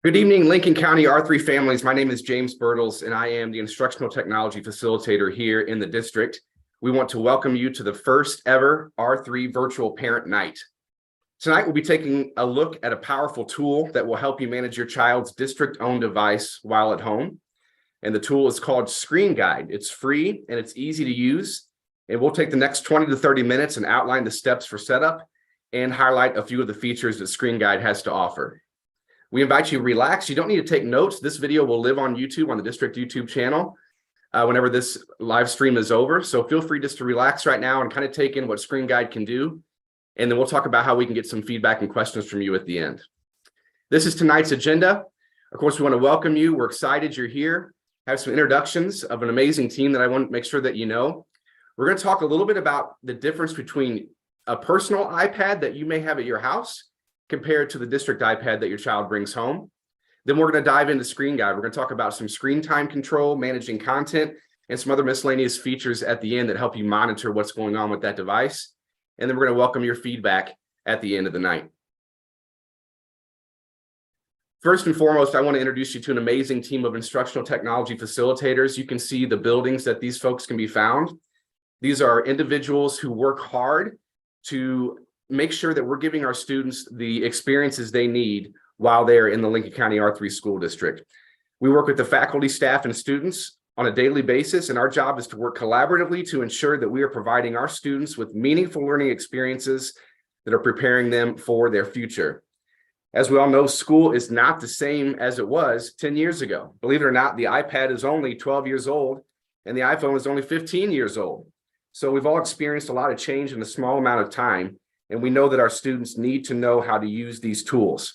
Good evening, Lincoln County R3 families. My name is James Bertles, and I am the Instructional Technology Facilitator here in the district. We want to welcome you to the first ever R3 Virtual Parent Night. Tonight, we'll be taking a look at a powerful tool that will help you manage your child's district-owned device while at home. And the tool is called ScreenGuide. It's free and it's easy to use. And we'll take the next 20 to 30 minutes and outline the steps for setup and highlight a few of the features that ScreenGuide has to offer. We invite you to relax. You don't need to take notes. This video will live on YouTube, on the district YouTube channel, whenever this live stream is over. So feel free just to relax right now and kind of take in what ScreenGuide can do. And then we'll talk about how we can get some feedback and questions from you at the end. This is tonight's agenda. Of course, we want to welcome you. We're excited you're here. Have some introductions of an amazing team that I want to make sure that you know. We're going to talk a little bit about the difference between a personal iPad that you may have at your house compared to the district iPad that your child brings home. Then we're going to dive into ScreenGuide. We're going to talk about some screen time control, managing content, and some other miscellaneous features at the end that help you monitor what's going on with that device. And then we're going to welcome your feedback at the end of the night. First and foremost, I want to introduce you to an amazing team of instructional technology facilitators. You can see the buildings that these folks can be found. These are individuals who work hard to make sure that we're giving our students the experiences they need while they're in the Lincoln County R3 school district. We work with the faculty, staff, and students on a daily basis, and our job is to work collaboratively to ensure that we are providing our students with meaningful learning experiences that are preparing them for their future. As we all know, school is not the same as it was 10 years ago. Believe it or not, the iPad is only 12 years old, and the iPhone is only 15 years old. So we've all experienced a lot of change in a small amount of time. And we know that our students need to know how to use these tools.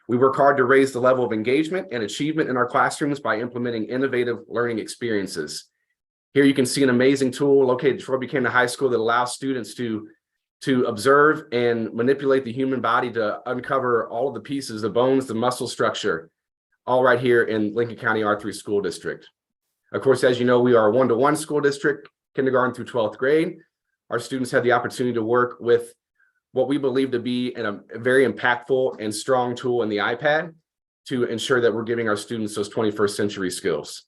We work hard to raise the level of engagement and achievement in our classrooms by implementing innovative learning experiences. Here you can see an amazing tool located before it became a high school that allows students to observe and manipulate the human body to uncover all of the pieces, the bones, the muscle structure, all right here in Lincoln County R3 School District. Of course, as you know, we are a one-to-one school district, kindergarten through 12th grade. Our students have the opportunity to work with what we believe to be a very impactful and strong tool in the iPad to ensure that we're giving our students those 21st century skills.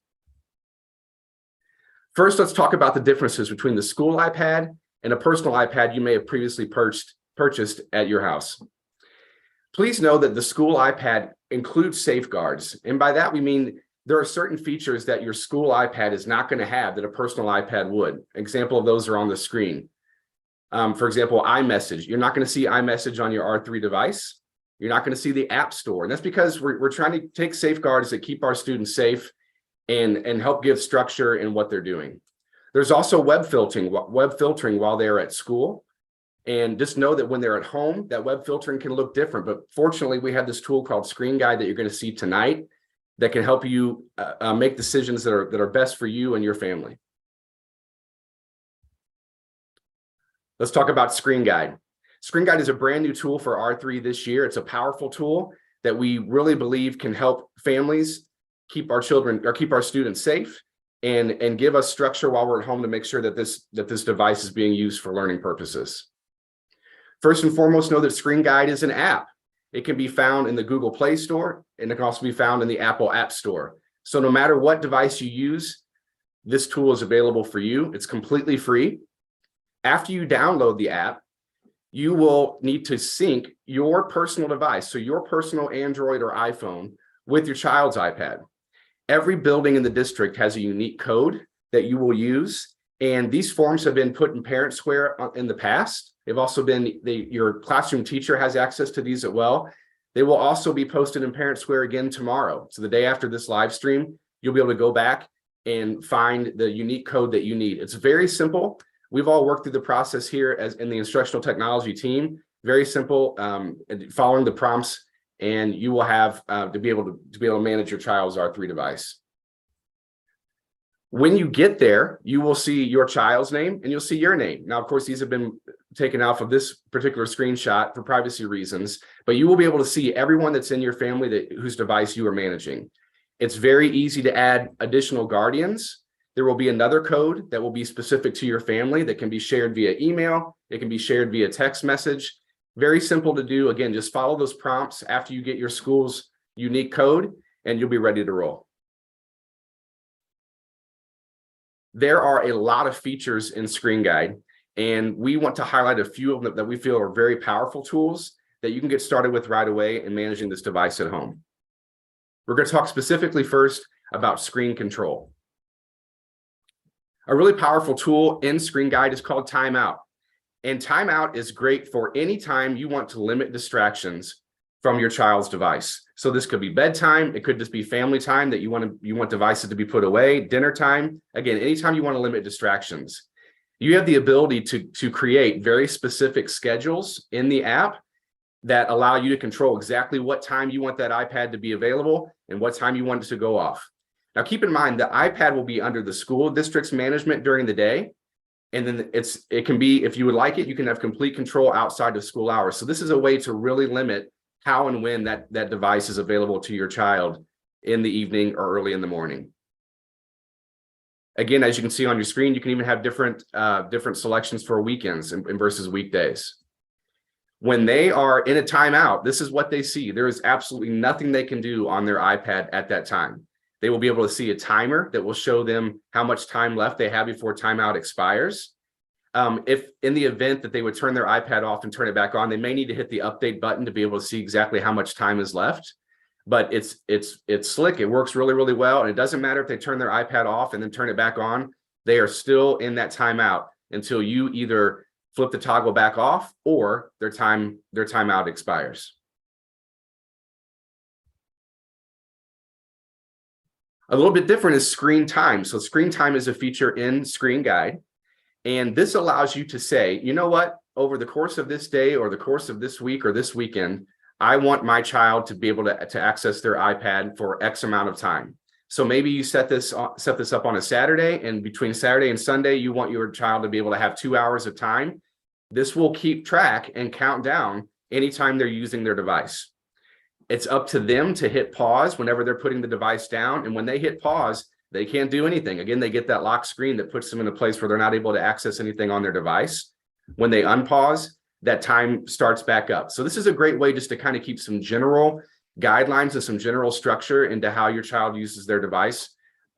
First, let's talk about the differences between the school iPad and a personal iPad you may have previously purchased at your house. Please know that the school iPad includes safeguards. And by that, we mean there are certain features that your school iPad is not going to have that a personal iPad would. An example of those are on the screen. For example, iMessage. You're not going to see iMessage on your R3 device. You're not going to see the App Store. And that's because we're trying to take safeguards that keep our students safe and help give structure in what they're doing. There's also web filtering while they're at school. And just know that when they're at home, that web filtering can look different. But fortunately, we have this tool called ScreenGuide that you're going to see tonight that can help you make decisions that are best for you and your family. Let's talk about ScreenGuide. ScreenGuide is a brand new tool for R3 this year. It's a powerful tool that we really believe can help families keep our students safe and give us structure while we're at home to make sure that this device is being used for learning purposes. First and foremost, know that ScreenGuide is an app. It can be found in the Google Play Store, and it can also be found in the Apple App Store. So no matter what device you use, this tool is available for you. It's completely free. After you download the app, you will need to sync your personal device, so your personal Android or iPhone, with your child's iPad. Every building in the district has a unique code that you will use, and these forms have been put in Parent Square in the past. They've also been, your classroom teacher has access to these as well. They will also be posted in Parent Square again tomorrow. So the day after this live stream, you'll be able to go back and find the unique code that you need. It's very simple. We've all worked through the process here as in the instructional technology team. Very simple, following the prompts, and you will have to be able to manage your child's R3 device. When you get there, you will see your child's name and you'll see your name. Now, of course, these have been taken off of this particular screenshot for privacy reasons, but you will be able to see everyone that's in your family whose device you are managing. It's very easy to add additional guardians. There will be another code that will be specific to your family that can be shared via email. It can be shared via text message. Very simple to do. Again, just follow those prompts after you get your school's unique code, and you'll be ready to roll. There are a lot of features in ScreenGuide, and we want to highlight a few of them that we feel are very powerful tools that you can get started with right away in managing this device at home. We're going to talk specifically first about screen control. A really powerful tool in ScreenGuide is called Timeout. And Timeout is great for any time you want to limit distractions from your child's device. So this could be bedtime. It could just be family time that you want devices to be put away, dinner time. Again, anytime you want to limit distractions. You have the ability to create very specific schedules in the app that allow you to control exactly what time you want that iPad to be available and what time you want it to go off. Now, keep in mind the iPad will be under the school district's management during the day. And then it can be, if you would like it, you can have complete control outside of school hours. So this is a way to really limit how and when that device is available to your child in the evening or early in the morning. Again, as you can see on your screen, you can even have different selections for weekends and versus weekdays. When they are in a timeout, this is what they see. There is absolutely nothing they can do on their iPad at that time. They will be able to see a timer that will show them how much time left they have before timeout expires. If in the event that they would turn their iPad off and turn it back on, they may need to hit the update button to be able to see exactly how much time is left. But it's slick. It works really, really well. And it doesn't matter if they turn their iPad off and then turn it back on. They are still in that timeout until you either flip the toggle back off or their timeout expires. A little bit different is screen time. So screen time is a feature in ScreenGuide. And this allows you to say, you know what, over the course of this day or the course of this week or this weekend, I want my child to be able to access their iPad for X amount of time. So maybe you set this up on a Saturday, and between Saturday and Sunday, you want your child to be able to have 2 hours of time. This will keep track and count down anytime they're using their device. It's up to them to hit pause whenever they're putting the device down. And when they hit pause, they can't do anything. Again, they get that lock screen that puts them in a place where they're not able to access anything on their device. When they unpause, that time starts back up. So this is a great way just to kind of keep some general guidelines and some general structure into how your child uses their device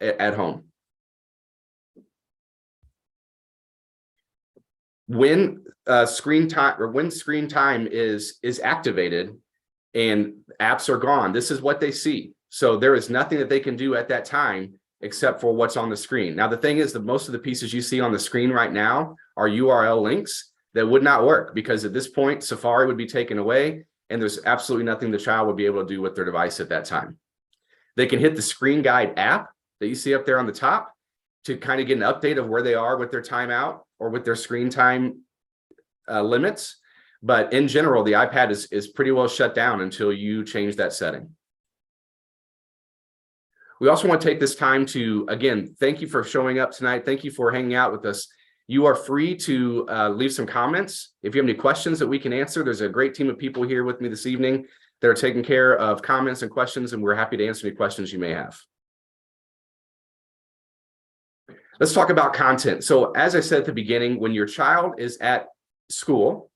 at home. When screen time is activated and apps are gone, this is what they see. So there is nothing that they can do at that time except for what's on the screen. Now, the thing is that most of the pieces you see on the screen right now are URL links that would not work, because at this point, Safari would be taken away and there's absolutely nothing the child would be able to do with their device at that time. They can hit the ScreenGuide app that you see up there on the top to kind of get an update of where they are with their timeout or with their screen time limits. But in general, the iPad is pretty well shut down until you change that setting. We also want to take this time to, again, thank you for showing up tonight. Thank you for hanging out with us. You are free to leave some comments. If you have any questions that we can answer, there's a great team of people here with me this evening that are taking care of comments and questions, and we're happy to answer any questions you may have. Let's talk about content. So as I said at the beginning, when your child is at school,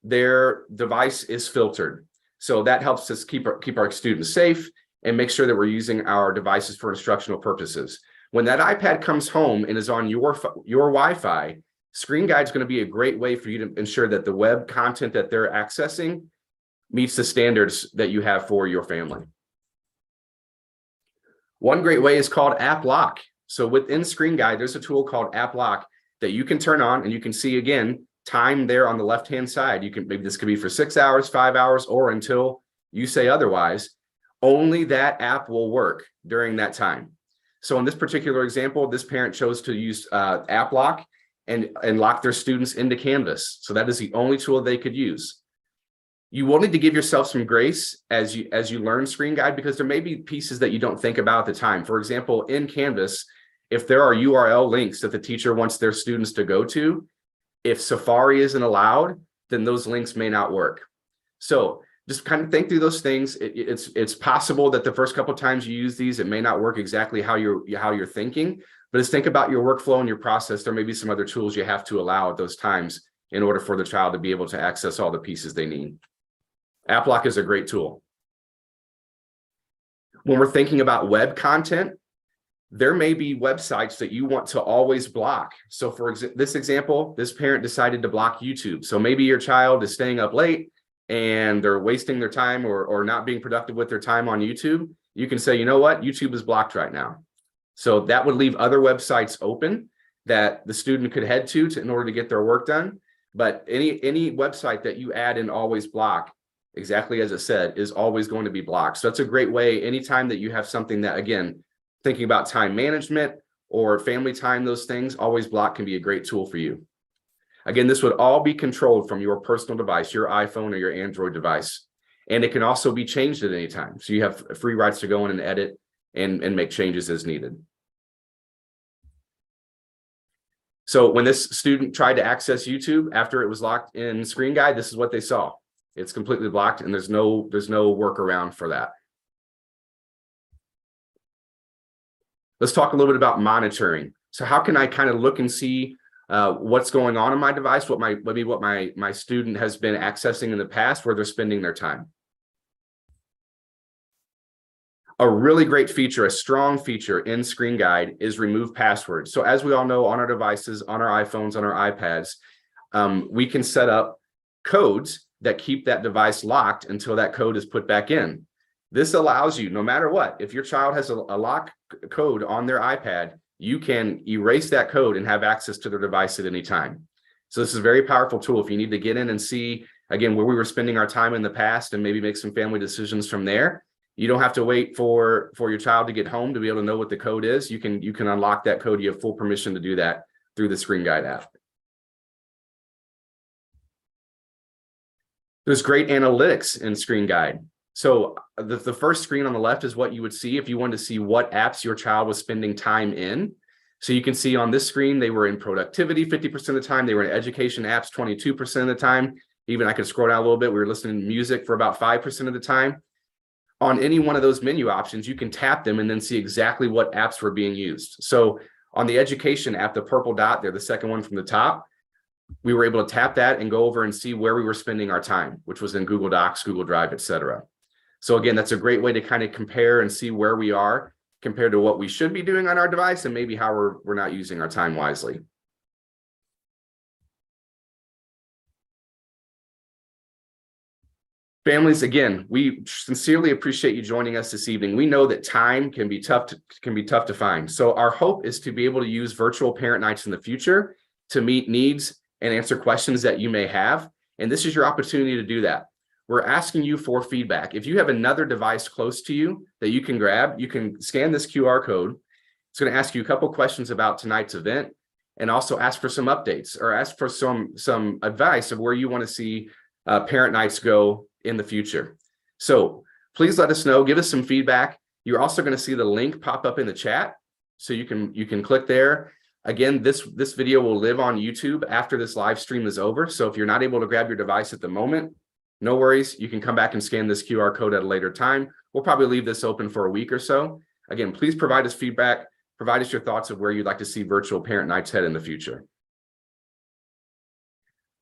their device is filtered. So that helps us keep our students safe and make sure that we're using our devices for instructional purposes. When that iPad comes home and is on your Wi-Fi, ScreenGuide is going to be a great way for you to ensure that the web content that they're accessing meets the standards that you have for your family. One great way is called App Lock. So within ScreenGuide, there's a tool called App Lock that you can turn on, and you can see, again, time there on the left-hand side. Maybe this could be for 6 hours, 5 hours, or until you say otherwise. Only that app will work during that time. So in this particular example, this parent chose to use App Lock and lock their students into Canvas. So that is the only tool they could use. You will need to give yourself some grace as you learn ScreenGuide, because there may be pieces that you don't think about at the time. For example, in Canvas, if there are URL links that the teacher wants their students to go to, if Safari isn't allowed, then those links may not work. So just kind of think through those things. It's possible that the first couple of times you use these, it may not work exactly how you're thinking, but just think about your workflow and your process. There may be some other tools you have to allow at those times in order for the child to be able to access all the pieces they need. App Lock is a great tool. When we're thinking about web content, there may be websites that you want to always block. So for this example, this parent decided to block YouTube. So maybe your child is staying up late and they're wasting their time or not being productive with their time on YouTube. You can say, you know what, YouTube is blocked right now. So that would leave other websites open that the student could head to in order to get their work done. But any website that you add in always block, exactly as it said, is always going to be blocked. So that's a great way, anytime that you have something that, again, thinking about time management or family time, those things, always block can be a great tool for you. Again, this would all be controlled from your personal device, your iPhone or your Android device. And it can also be changed at any time. So you have free rights to go in and edit and make changes as needed. So when this student tried to access YouTube after it was locked in ScreenGuide, this is what they saw. It's completely blocked and there's no workaround for that. Let's talk a little bit about monitoring. So how can I kind of look and see what's going on in my device, what my student has been accessing in the past, where they're spending their time. A really great feature, a strong feature in ScreenGuide is remove passwords. So as we all know, on our devices, on our iPhones, on our iPads, we can set up codes that keep that device locked until that code is put back in. This allows you, no matter what, if your child has a lock code on their iPad, you can erase that code and have access to their device at any time. So this is a very powerful tool. If you need to get in and see, again, where we were spending our time in the past and maybe make some family decisions from there, you don't have to wait for your child to get home to be able to know what the code is. You can unlock that code. You have full permission to do that through the ScreenGuide app. There's great analytics in ScreenGuide. So the first screen on the left is what you would see if you wanted to see what apps your child was spending time in. So you can see on this screen, they were in productivity 50% of the time. They were in education apps 22% of the time. Even I could scroll down a little bit. We were listening to music for about 5% of the time. On any one of those menu options, you can tap them and then see exactly what apps were being used. So on the education app, the purple dot there, the second one from the top, we were able to tap that and go over and see where we were spending our time, which was in Google Docs, Google Drive, etc. So again, that's a great way to kind of compare and see where we are compared to what we should be doing on our device and maybe how we're not using our time wisely. Families, again, we sincerely appreciate you joining us this evening. We know that time can be tough to find. So our hope is to be able to use virtual parent nights in the future to meet needs and answer questions that you may have. And this is your opportunity to do that. We're asking you for feedback. If you have another device close to you that you can grab, you can scan this QR code. It's going to ask you a couple questions about tonight's event and also ask for some updates or ask for some advice of where you want to see parent nights go in the future. So please let us know, give us some feedback. You're also going to see the link pop up in the chat. So you can click there. Again, this video will live on YouTube after this live stream is over. So if you're not able to grab your device at the moment, no worries. You can come back and scan this QR code at a later time. We'll probably leave this open for a week or so. Again, please provide us feedback. Provide us your thoughts of where you'd like to see virtual parent nights head in the future.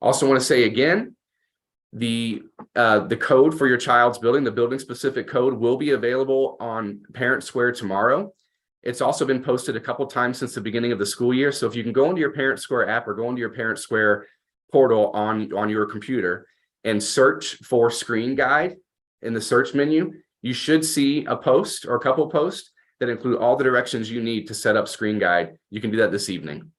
Also want to say again, the code for your child's building, the building specific code, will be available on Parent Square tomorrow. It's also been posted a couple times since the beginning of the school year. So if you can go into your Parent Square app or go into your Parent Square portal on your computer and search for ScreenGuide in the search menu, you should see a post or a couple posts that include all the directions you need to set up ScreenGuide. You can do that this evening.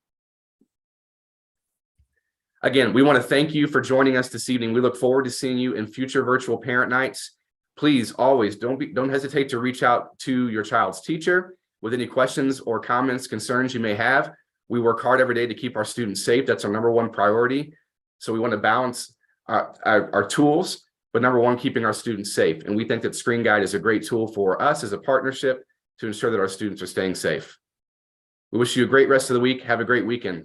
Again, we want to thank you for joining us this evening. We look forward to seeing you in future virtual parent nights. Please always don't hesitate to reach out to your child's teacher with any questions or comments, concerns you may have. We work hard every day to keep our students safe. That's our #1 priority. So we want to balance our tools, but #1, keeping our students safe. And we think that ScreenGuide is a great tool for us as a partnership to ensure that our students are staying safe. We wish you a great rest of the week. Have a great weekend.